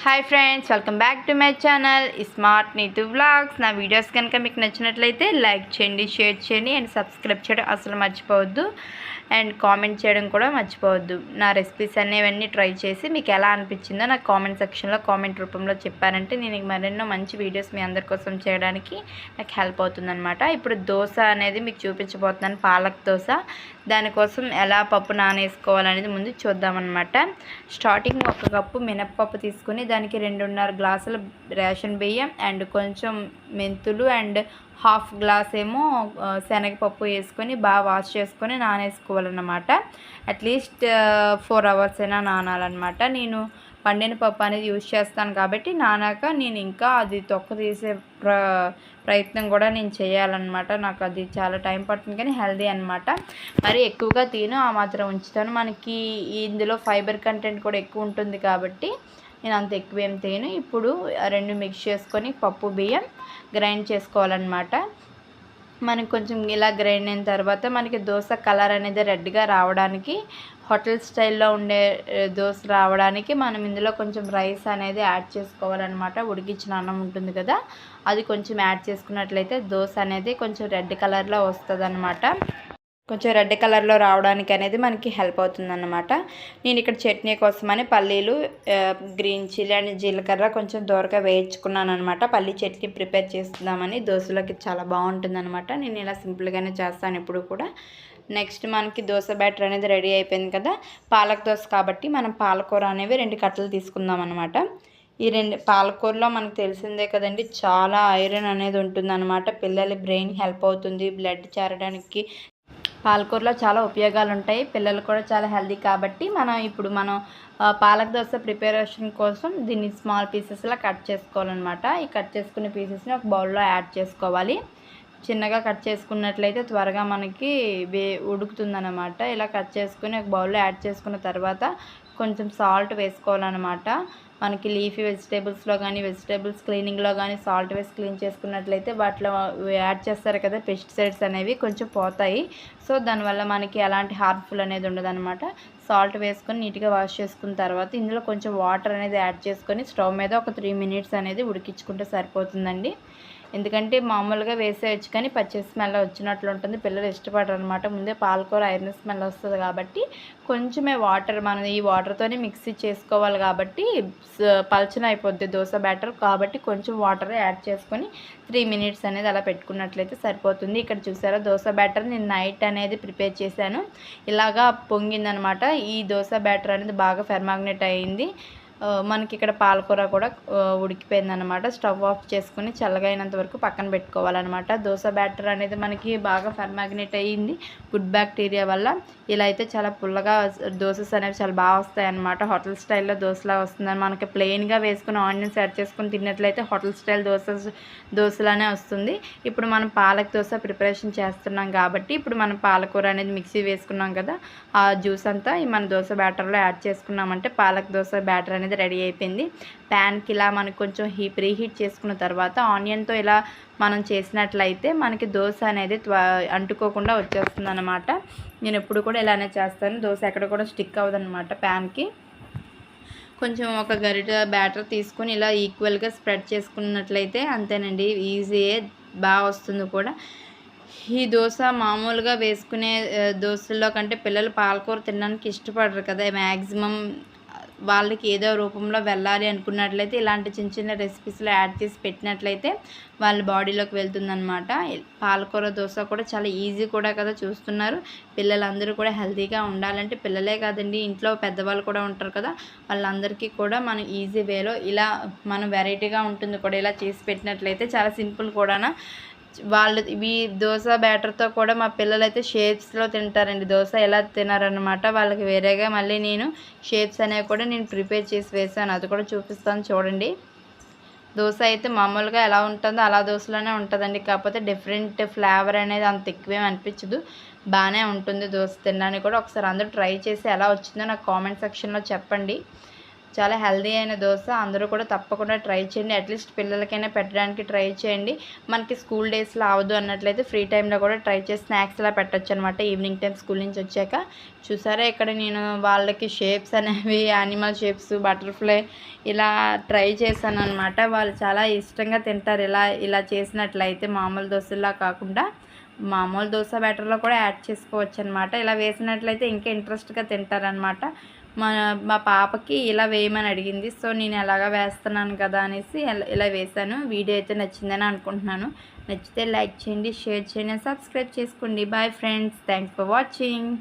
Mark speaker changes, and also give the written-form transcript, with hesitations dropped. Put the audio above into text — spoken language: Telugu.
Speaker 1: Hi friends, welcome back to my channel smart Neetu vlogs. నా వీడియోస్ కనుక మీకు నచ్చినట్లయితే లైక్ చేయండి, షేర్ చేయండి అండ్ సబ్స్క్రైబ్ చేయడం అసలు మర్చిపోవద్దు. అండ్ కామెంట్ చేయడం కూడా మర్చిపోవద్దు. నా రెసిపీస్ అనేవన్నీ ట్రై చేసి మీకు ఎలా అనిపించిందో నాకు కామెంట్ సెక్షన్లో కామెంట్ రూపంలో చెప్పారంటే నేను మరెన్నో మంచి వీడియోస్ మీ అందరి కోసం చేయడానికి నాకు హెల్ప్ అవుతుందన్నమాట. ఇప్పుడు దోశ అనేది మీకు చూపించబోతున్నాను, పాలక్ దోశ. దానికోసం ఎలా పప్పు నానేసుకోవాలనేది ముందు చూద్దామన్నమాట. స్టార్టింగ్ 1 కప్పు మినప్పప్పు తీసుకుని దానికి 2.5 గ్లాసుల రేషన్ బియ్యం అండ్ కొంచెం మెంతులు అండ్ 1/2 గ్లాస్ ఏమో శనగపప్పు వేసుకొని బాగా వాష్ చేసుకొని నానేసుకోవాలన్నమాట. అట్లీస్ట్ 4 అవర్స్ అయినా నానాలన్నమాట. నేను పండిన పప్పు అనేది యూజ్ చేస్తాను కాబట్టి నానాక నేను ఇంకా అది తొక్క తీసే ప్రయత్నం కూడా నేను చేయాలన్నమాట. నాకు అది చాలా టైం పడుతుంది కానీ హెల్దీ అనమాట. మరి ఎక్కువగా తిను ఆ మాత్రం ఉంచుతాను. మనకి ఇందులో ఫైబర్ కంటెంట్ కూడా ఎక్కువ ఉంటుంది కాబట్టి నేను అంత ఎక్కువ ఏం తేను. ఇప్పుడు 2 మిక్స్ చేసుకొని పప్పు బియ్యం గ్రైండ్ చేసుకోవాలన్నమాట. మనకి కొంచెం ఇలా గ్రైండ్ అయిన తర్వాత మనకి దోశ కలర్ అనేది రెడ్గా రావడానికి, హోటల్ స్టైల్లో ఉండే దోశ రావడానికి మనం ఇందులో కొంచెం రైస్ అనేది యాడ్ చేసుకోవాలన్నమాట. ఉడికించిన అన్నం ఉంటుంది కదా, అది కొంచెం యాడ్ చేసుకున్నట్లయితే దోశ అనేది కొంచెం రెడ్ కలర్లో వస్తుంది అన్నమాట. కొంచెం రెడ్ కలర్లో రావడానికి అనేది మనకి హెల్ప్ అవుతుందన్నమాట. నేను ఇక్కడ చట్నీ కోసమని పల్లీలు, గ్రీన్ చిల్లీ అండ్ జీలకర్ర కొంచెం దూరగా వేయించుకున్నాను అనమాట. పల్లీ చట్నీ ప్రిపేర్ చేస్తున్నామని దోశలోకి చాలా బాగుంటుందన్నమాట. నేను ఇలా సింపుల్గానే చేస్తాను ఎప్పుడు కూడా. నెక్స్ట్ మనకి దోశ బ్యాటర్ అనేది రెడీ అయిపోయింది కదా. పాలక్ దోశ కాబట్టి మనం పాలకూర అనేవి 2 కట్టలు తీసుకుందాం అనమాట. ఈ పాలకూరలో మనకు తెలిసిందే కదండి, చాలా ఐరన్ అనేది ఉంటుందన్నమాట. పిల్లల బ్రెయిన్ హెల్ప్ అవుతుంది, బ్లడ్ చేరడానికి పాలకూరలో చాలా ఉపయోగాలు ఉంటాయి. పిల్లలు కూడా చాలా హెల్దీ కాబట్టి మనం పాలక్ దోశ ప్రిపరేషన్ కోసం దీన్ని స్మాల్ పీసెస్లా కట్ చేసుకోవాలన్నమాట. ఈ కట్ చేసుకునే పీసెస్ని ఒక బౌల్లో యాడ్ చేసుకోవాలి. చిన్నగా కట్ చేసుకున్నట్లయితే త్వరగా మనకి ఉడుకుతుందన్నమాట. ఇలా కట్ చేసుకుని ఒక బౌల్లో యాడ్ చేసుకున్న తర్వాత కొంచెం సాల్ట్ వేసుకోవాలన్నమాట. మనకి లీఫీ వెజిటేబుల్స్లో కానీ వెజిటేబుల్స్ క్లీనింగ్లో కానీ సాల్ట్ వేసి క్లీన్ చేసుకున్నట్లయితే వాటిలో యాడ్ చేస్తారు కదా పెస్టిసైడ్స్ అనేవి కొంచెం పోతాయి. సో దానివల్ల మనకి ఎలాంటి హార్మ్ఫుల్ అనేది ఉండదన్నమాట. సాల్ట్ వేసుకొని నీట్గా వాష్ చేసుకున్న తర్వాత ఇందులో కొంచెం వాటర్ అనేది యాడ్ చేసుకొని స్టవ్ మీద ఒక 3 మినిట్స్ అనేది ఉడికించుకుంటే సరిపోతుందండి. ఎందుకంటే మామూలుగా వేసేయచ్చు కానీ పచ్చి స్మెల్ వచ్చినట్లు ఉంటుంది, పిల్లలు ఇష్టపడరు అనమాట. ముందే పాలకూర ఐరన్ స్మెల్ వస్తుంది కాబట్టి కొంచెమే వాటర్, మనం ఈ వాటర్తోనే మిక్సీ చేసుకోవాలి కాబట్టి పల్చన అయిపోద్ది దోశ బ్యాటర్. కాబట్టి కొంచెం వాటర్ యాడ్ చేసుకొని 3 మినిట్స్ అనేది అలా పెట్టుకున్నట్లయితే సరిపోతుంది. ఇక్కడ చూసారా దోశ బ్యాటర్ నేను నైట్ అనేది ప్రిపేర్ చేశాను. ఇలాగా పొంగిందనమాట. ఈ దోశ బ్యాటర్ అనేది బాగా ఫెర్మాగ్నేట్ అయ్యింది. మనకి ఇక్కడ పాలకూర కూడా ఉడికిపోయిందనమాట. స్టవ్ ఆఫ్ చేసుకుని చల్లగా అయినంత వరకు పక్కన పెట్టుకోవాలన్నమాట. దోశ బ్యాటర్ అనేది మనకి బాగా ఫెర్మాగ్నేట్ అయ్యింది గుడ్ బ్యాక్టీరియా వల్ల. ఇలా అయితే చాలా పుల్లగా దోసెస్ అనేవి చాలా బాగా వస్తాయన్నమాట. హోటల్ స్టైల్లో దోశలా వస్తుందని మనకి ప్లెయిన్గా వేసుకుని ఆనియన్స్ యాడ్ చేసుకుని తిన్నట్లయితే హోటల్ స్టైల్ దోశలానే వస్తుంది. ఇప్పుడు మనం పాలక్ దోశ ప్రిపరేషన్ చేస్తున్నాం కాబట్టి ఇప్పుడు మనం పాలకూర అనేది మిక్సీ వేసుకున్నాం కదా, ఆ జ్యూస్ అంతా మన దోశ బ్యాటర్లో యాడ్ చేసుకున్నామంటే పాలక్ దోశ బ్యాటర్ అనేది రెడీ అయిపోయింది. ప్యాన్కి ఇలా మనకు కొంచెం ప్రీహీట్ చేసుకున్న తర్వాత ఆనియన్తో ఇలా మనం చేసినట్లయితే మనకి దోశ అనేది అంటుకోకుండా వచ్చేస్తుంది అనమాట. నేను ఎప్పుడు కూడా ఇలానే చేస్తాను. దోశ ఎక్కడ కూడా స్టిక్ అవ్వదన్నమాట ప్యాన్కి. కొంచెం ఒక గరిట బ్యాటర్ తీసుకొని ఇలా ఈక్వల్గా స్ప్రెడ్ చేసుకున్నట్లయితే అంతేనండి, ఈజీయే, బాగా వస్తుంది కూడా. ఈ దోశ మామూలుగా వేసుకునే దోశల్లో కంటే పిల్లలు పాలకూర తినడానికి ఇష్టపడరు కదా. మ్యాక్సిమం వాళ్ళకి ఏదో రూపంలో వెళ్ళాలి అనుకున్నట్లయితే ఇలాంటి చిన్న చిన్న రెసిపీస్లో యాడ్ చేసి పెట్టినట్లయితే వాళ్ళ బాడీలోకి వెళ్తుందనమాట. పాలకూర దోశ కూడా చాలా ఈజీ కూడా కదా. చూస్తున్నారు, పిల్లలందరూ కూడా హెల్తీగా ఉండాలంటే పిల్లలే కాదండి, ఇంట్లో పెద్దవాళ్ళు కూడా ఉంటారు కదా, వాళ్ళందరికీ కూడా మనం ఈజీ వేలో ఇలా మనం వెరైటీగా ఉంటుంది కూడా ఇలా చేసి పెట్టినట్లయితే చాలా సింపుల్ కూడా. వాళ్ళు ఈ దోశ బ్యాటర్తో కూడా మా పిల్లలు అయితే షేప్స్లో తింటారండి. దోశ ఎలా తినారనమాట. వాళ్ళకి వేరేగా మళ్ళీ నేను షేప్స్ అనేవి కూడా నేను ప్రిపేర్ చేసి వేసాను, అది కూడా చూపిస్తాను చూడండి. దోశ అయితే మామూలుగా ఎలా ఉంటుందో అలా దోశలోనే ఉంటుందండి. కాకపోతే డిఫరెంట్ ఫ్లేవర్ అనేది అంత ఎక్కువేం అనిపించదు, బాగానే ఉంటుంది దోశ తినడానికి కూడా. ఒకసారి అందరూ ట్రై చేసి ఎలా వచ్చిందో నాకు కామెంట్ సెక్షన్లో చెప్పండి. చాలా హెల్దీ అయిన దోశ. అందరూ కూడా తప్పకుండా ట్రై చేయండి. అట్లీస్ట్ పిల్లలకైనా పెట్టడానికి ట్రై చేయండి. మనకి స్కూల్ డేస్లో అవ్వదు అన్నట్లయితే ఫ్రీ టైంలో కూడా ట్రై చేసి స్నాక్స్లా పెట్టచ్చు అనమాట. ఈవినింగ్ టైం స్కూల్ నుంచి వచ్చాక. చూసారా ఇక్కడ నేను వాళ్ళకి షేప్స్ అనేవి యానిమల్ షేప్స్, బటర్ఫ్లై ఇలా ట్రై చేశాను అనమాట. వాళ్ళు చాలా ఇష్టంగా తింటారు ఇలా చేసినట్లయితే. మామూలు దోశలా కాకుండా మామూలు దోశ బ్యాటర్లో కూడా యాడ్ చేసుకోవచ్చు అనమాట. ఇలా వేసినట్లయితే ఇంకా ఇంట్రెస్ట్గా తింటారనమాట. మా పాపకి ఇలా వేయమని అడిగింది. సో నేను ఎలాగా వేస్తున్నాను కదా అనేసి ఇలా వేసాను. వీడియో అయితే నచ్చిందని అనుకుంటున్నాను. నచ్చితే లైక్ చేయండి, షేర్ చేయండి, సబ్స్క్రైబ్ చేసుకోండి. Bye friends, thanks for watching.